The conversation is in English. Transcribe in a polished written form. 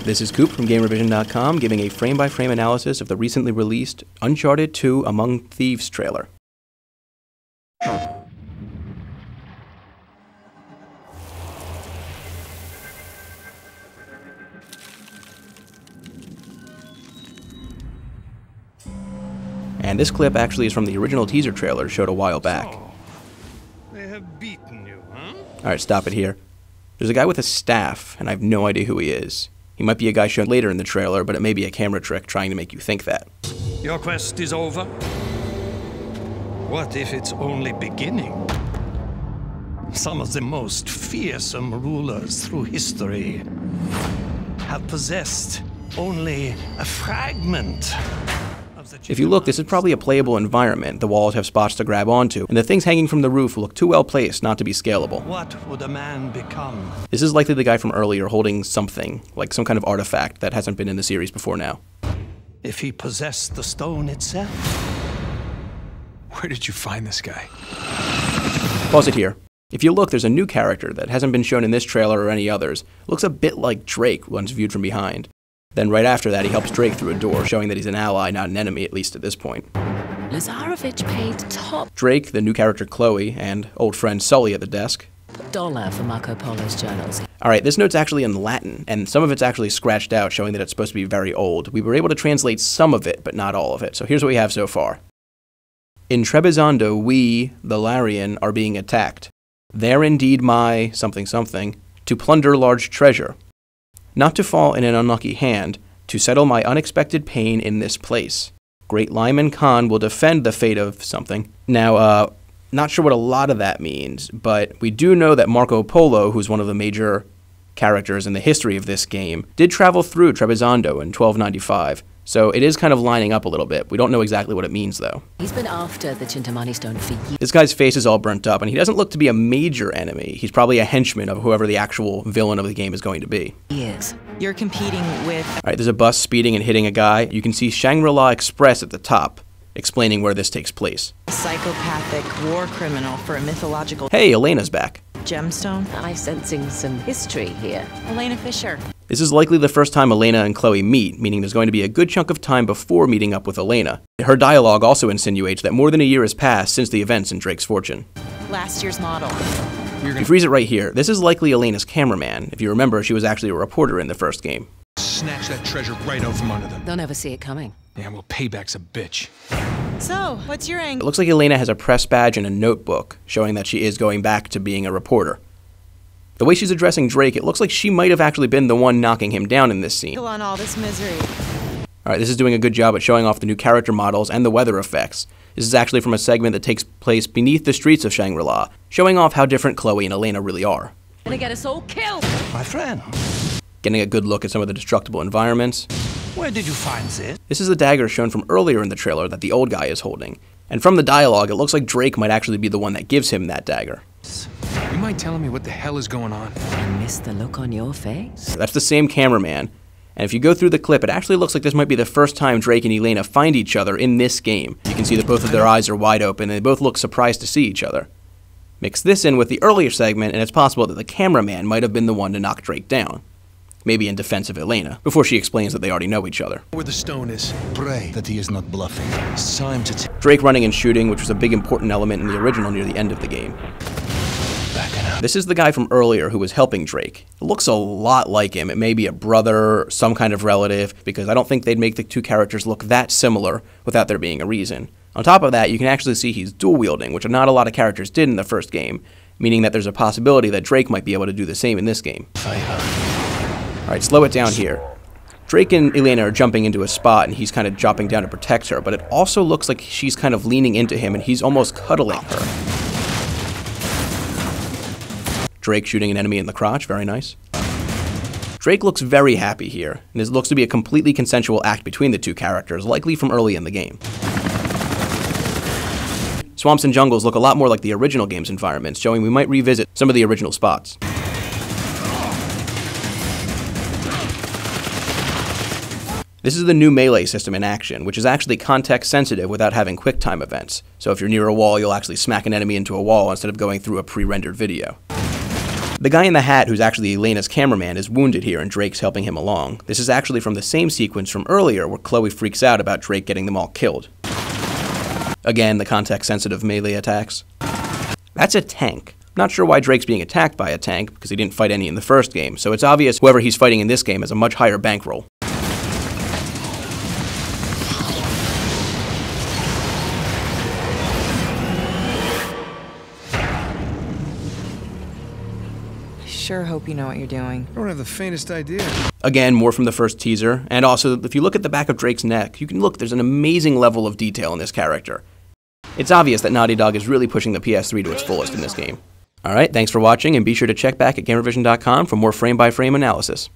This is Coop from gamervision.com giving a frame-by-frame analysis of the recently released Uncharted 2 Among Thieves trailer. And this clip actually is from the original teaser trailer showed a while back. So, they have beaten you, huh? Alright, stop it here. There's a guy with a staff, and I have no idea who he is. He might be a guy shown later in the trailer, but it may be a camera trick trying to make you think that. Your quest is over? What if it's only beginning? Some of the most fearsome rulers through history have possessed only a fragment. If you look, this is probably a playable environment. The walls have spots to grab onto, and the things hanging from the roof look too well placed not to be scalable. What would a man become? This is likely the guy from earlier holding something, like some kind of artifact that hasn't been in the series before now. If he possessed the stone itself? Where did you find this guy? Pause it here. If you look, there's a new character that hasn't been shown in this trailer or any others. Looks a bit like Drake once viewed from behind. Then right after that, he helps Drake through a door, showing that he's an ally, not an enemy, at least at this point. Lazarevich paid top Drake, the new character Chloe, and old friend Sully at the desk. dollar for Marco Polo's journals. Alright, this note's actually in Latin, and some of it's actually scratched out, showing that it's supposed to be very old. We were able to translate some of it, but not all of it. So here's what we have so far. In Trebizond, we, the Larian, are being attacked. There indeed my something something, to plunder large treasure. Not to fall in an unlucky hand, to settle my unexpected pain in this place. Great Lyman Khan will defend the fate of something. Now, not sure what a lot of that means, but we do know that Marco Polo, who's one of the major characters in the history of this game, did travel through Trebizond in 1295. So it is kind of lining up a little bit. We don't know exactly what it means, though. He's been after the Chintamani stone for years. This guy's face is all burnt up, and he doesn't look to be a major enemy. He's probably a henchman of whoever the actual villain of the game is going to be. You're competing with... Alright, there's a bus speeding and hitting a guy. You can see Shangri-La Express at the top, explaining where this takes place. a psychopathic war criminal for a mythological Hey, Elena's back. gemstone. I'm sensing some history here. Elena Fisher. This is likely the first time Elena and Chloe meet, meaning there's going to be a good chunk of time before meeting up with Elena. Her dialogue also insinuates that more than a year has passed since the events in Drake's Fortune. Last year's model. You freeze it right here. This is likely Elena's cameraman. If you remember, she was actually a reporter in the first game. Snatch that treasure right out from under them. They'll never see it coming. Yeah, well, payback's a bitch. So, what's your It angle? looks like Elena has a press badge and a notebook, showing that she is going back to being a reporter. The way she's addressing Drake, it looks like she might have actually been the one knocking him down in this scene. On all this misery. Alright, this is doing a good job at showing off the new character models and the weather effects. This is actually from a segment that takes place beneath the streets of Shangri-La, showing off how different Chloe and Elena really are. Gonna get us all killed! My friend, Getting a good look at some of the destructible environments. where did you find this? This is the dagger shown from earlier in the trailer that the old guy is holding. And from the dialogue, it looks like Drake might actually be the one that gives him that dagger. You mind telling me what the hell is going on? I miss the look on your face. That's the same cameraman. And if you go through the clip, it actually looks like this might be the first time Drake and Elena find each other in this game. You can see that both of their eyes are wide open, and they both look surprised to see each other. Mix this in with the earlier segment, and it's possible that the cameraman might have been the one to knock Drake down. Maybe in defense of Elena, before she explains that they already know each other. Where the stone is. Pray that he is not bluffing. It's time to take Drake running and shooting, which was a big important element in the original near the end of the game. backing up. This is the guy from earlier who was helping Drake. It looks a lot like him. It may be a brother, some kind of relative, because I don't think they'd make the two characters look that similar without there being a reason. On top of that, you can actually see he's dual-wielding, which not a lot of characters did in the first game, meaning that there's a possibility that Drake might be able to do the same in this game. Alright, slow it down here. Drake and Elena are jumping into a spot, and he's kind of dropping down to protect her, but it also looks like she's kind of leaning into him, and he's almost cuddling her. Drake shooting an enemy in the crotch, very nice. Drake looks very happy here, and this looks to be a completely consensual act between the two characters, likely from early in the game. Swamps and jungles look a lot more like the original game's environments, showing we might revisit some of the original spots. This is the new melee system in action, which is actually context sensitive without having QuickTime events. So if you're near a wall, you'll actually smack an enemy into a wall instead of going through a pre-rendered video. The The guy in the hat who's actually Elena's cameraman is wounded here and Drake's helping him along. This is actually from the same sequence from earlier where Chloe freaks out about Drake getting them all killed. Again, the context-sensitive melee attacks. That's a tank. Not sure why Drake's being attacked by a tank, because he didn't fight any in the first game, so it's obvious whoever he's fighting in this game has a much higher bankroll. Sure hope you know what you're doing. I don't have the faintest idea. Again, more from the first teaser, and also, if you look at the back of Drake's neck, you can look, there's an amazing level of detail in this character. It's obvious that Naughty Dog is really pushing the PS3 to its fullest in this game. Alright, thanks for watching, and be sure to check back at gamervision.com for more frame-by-frame analysis.